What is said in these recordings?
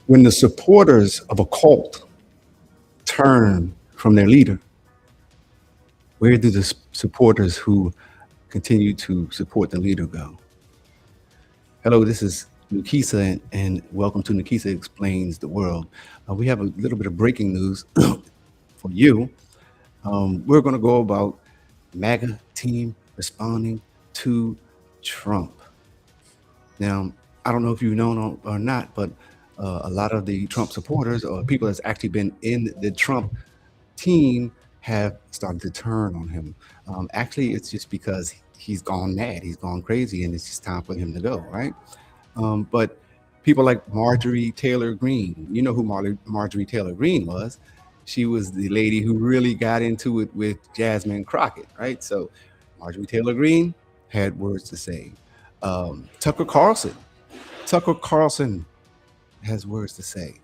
When the supporters of a cult turn from their leader, where do the supporters who continue to support the leader go? Hello, this is Nikisa, and welcome to Nikisa Explains the World. We have a little bit of breaking news for you. We're going to go about MAGA team responding to Trump. Now, I don't know if you know or not, but a lot of the Trump supporters or people that's actually been in the Trump team have started to turn on him. Actually, it's just because he's gone mad, he's gone crazy, and it's just time for him to go, right? But people like Marjorie Taylor Greene, you know who Marjorie Taylor Greene was. She was the lady who really got into it with Jasmine Crockett, right? So Marjorie Taylor Greene had words to say. Tucker Carlson. Tucker Carlson has words to say.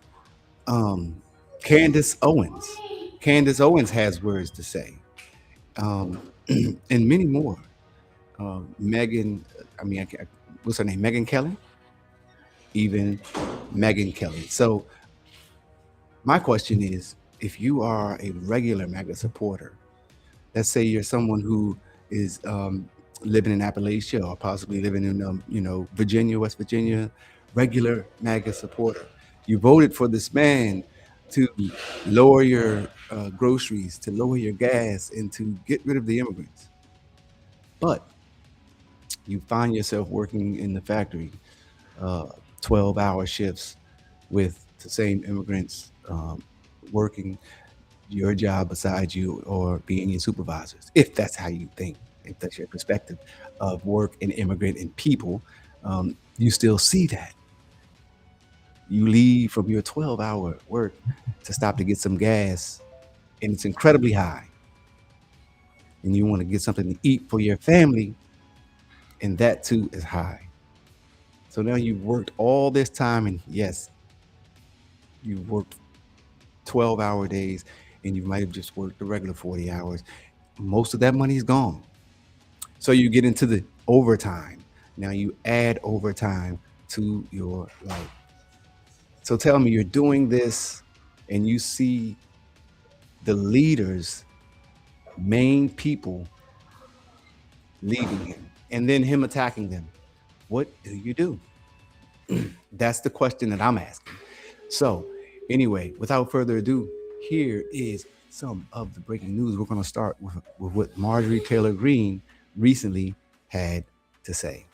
Candace Owens. Candace Owens has words to say. And many more. Megan, what's her name? Megan Kelly? Even Megan Kelly. So my question is, if you are a regular MAGA supporter, let's say you're someone who is living in Appalachia or possibly living in Virginia, West Virginia, regular MAGA supporter. You voted for this man to lower your groceries, to lower your gas, and to get rid of the immigrants. But you find yourself working in the factory, 12-hour shifts with the same immigrants working your job beside you or being your supervisors, if that's how you think, if that's your perspective of work and immigrant and people, you still see that. You leave from your 12-hour work to stop to get some gas, and it's incredibly high. And you want to get something to eat for your family, and that too is high. So now you've worked all this time, and yes, you've worked 12-hour days, and you might have just worked the regular 40 hours. Most of that money is gone. So you get into the overtime. Now you add overtime to your life. So tell me, you're doing this and you see the leaders, main people, leaving him and then him attacking them. What do you do? That's the question that I'm asking. So, anyway, without further ado, here is some of the breaking news. We're going to start with what Marjorie Taylor Greene recently had to say.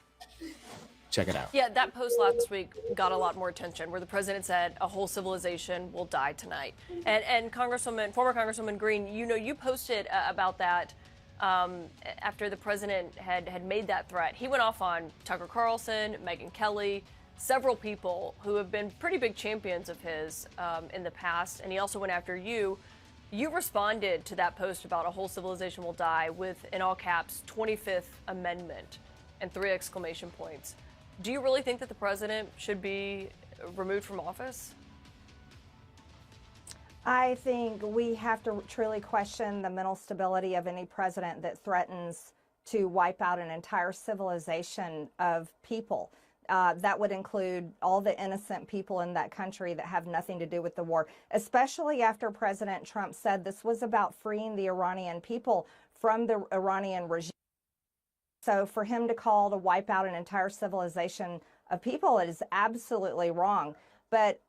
Check it out. Yeah, that post last week got a lot more attention, where the president said a whole civilization will die tonight. And former Congresswoman Greene, you posted about that after the president had made that threat. He went off on Tucker Carlson, Megyn Kelly, several people who have been pretty big champions of his in the past, and he also went after you. You responded to that post about a whole civilization will die with, in all caps, 25th Amendment and 3 exclamation points. Do you really think that the president should be removed from office? I think we have to truly question the mental stability of any president that threatens to wipe out an entire civilization of people. That would include all the innocent people in that country that have nothing to do with the war, especially after President Trump said this was about freeing the Iranian people from the Iranian regime. So for him to call to wipe out an entire civilization of people is absolutely wrong. But,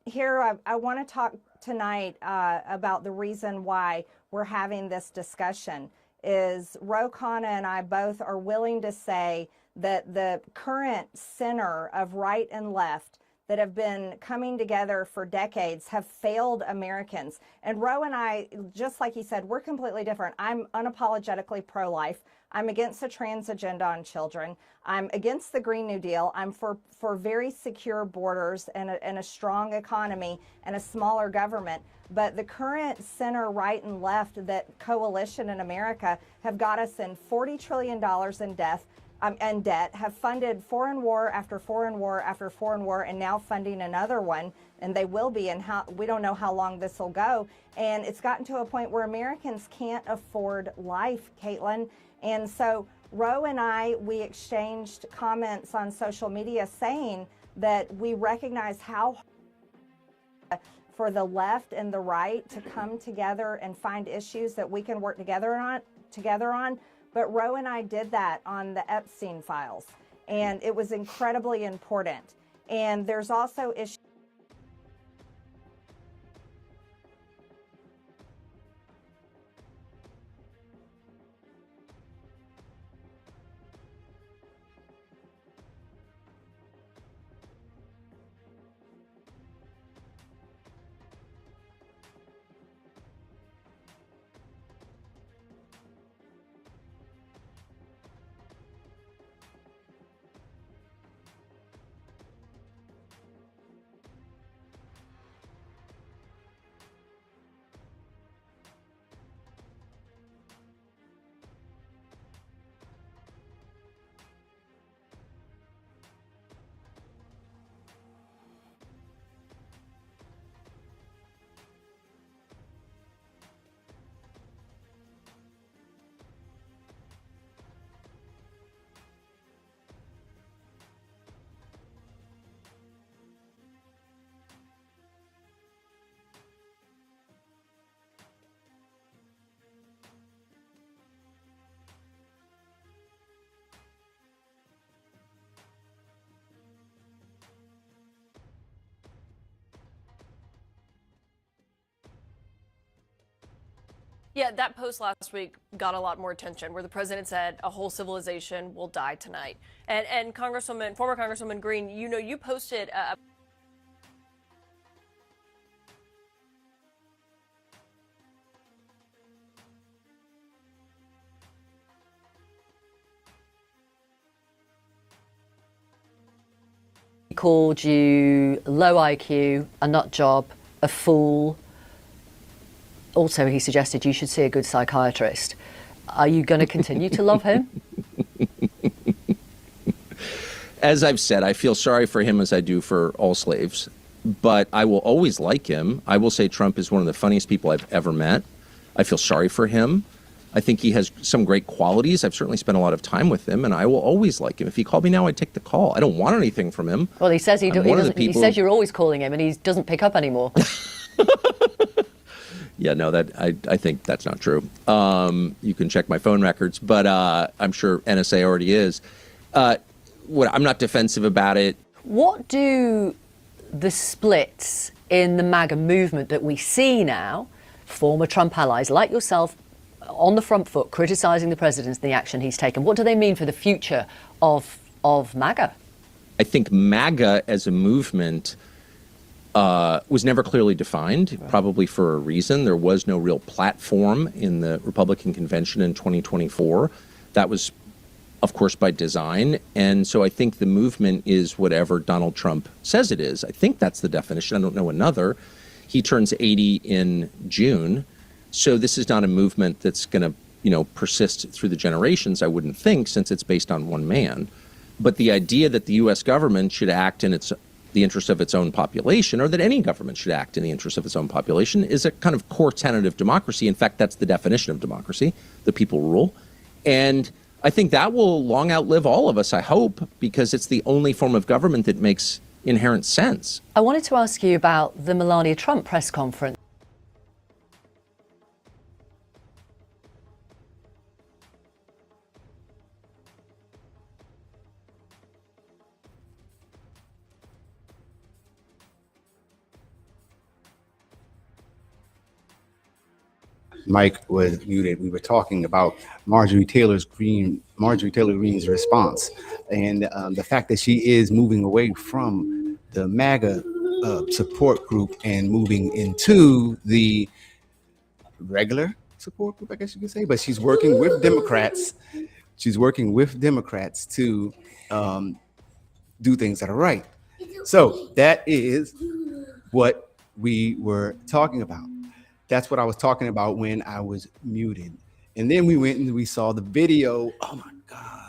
here I want to talk tonight about the reason why we're having this discussion is Ro Khanna and I both are willing to say that the current center of right and left that have been coming together for decades have failed Americans. And Ro and I, just like he said, we're completely different. I'm unapologetically pro-life. I'm against the trans agenda on children. I'm against the Green New Deal. I'm for very secure borders and a strong economy and a smaller government. But the current center, right, and left that coalition in America have got us in $40 trillion in debt, have funded foreign war after foreign war after foreign war, and now funding another one, and they will be, and we don't know how long this will go. And it's gotten to a point where Americans can't afford life, Caitlin. And so Roe and I, we exchanged comments on social media saying that we recognize how for the left and the right to come together and find issues that we can work together on. But Roe and I did that on the Epstein files, and it was incredibly important. And there's also issues. Yeah, that post last week got a lot more attention, where the president said a whole civilization will die tonight. And former Congresswoman Green, you posted He called you low IQ, a nut job, a fool. Also, he suggested you should see a good psychiatrist. Are you going to continue to love him? As I've said, I feel sorry for him as I do for all slaves, but I will always like him. I will say Trump is one of the funniest people I've ever met. I feel sorry for him. I think he has some great qualities. I've certainly spent a lot of time with him, and I will always like him. If he called me now, I'd take the call. I don't want anything from him. Well, he says he doesn't. He says you're always calling him, and he doesn't pick up anymore. Yeah, no, I think that's not true. You can check my phone records, but I'm sure NSA already is. I'm not defensive about it. What do the splits in the MAGA movement that we see now, former Trump allies like yourself, on the front foot criticizing the president and the action he's taken, what do they mean for the future of MAGA? I think MAGA as a movement was never clearly defined, probably for a reason. There was no real platform in the Republican convention in 2024. That was, of course, by design. And so I think the movement is whatever Donald Trump says it is. I think that's the definition. I don't know another. He turns 80 in June. So this is not a movement that's going to, persist through the generations, I wouldn't think, since it's based on one man. But the idea that the U.S. government should act in the interest of its own population, or that any government should act in the interest of its own population, is a kind of core tenet of democracy. In fact, that's the definition of democracy. The people rule. And I think that will long outlive all of us, I hope, because it's the only form of government that makes inherent sense. I wanted to ask you about the Melania Trump press conference. Mike was muted. We were talking about Marjorie Taylor Greene's response, and the fact that she is moving away from the MAGA support group and moving into the regular support group, I guess you could say. But she's working with Democrats. She's working with Democrats to do things that are right. So that is what we were talking about. That's what I was talking about when I was muted. And then we went and we saw the video. Oh my God.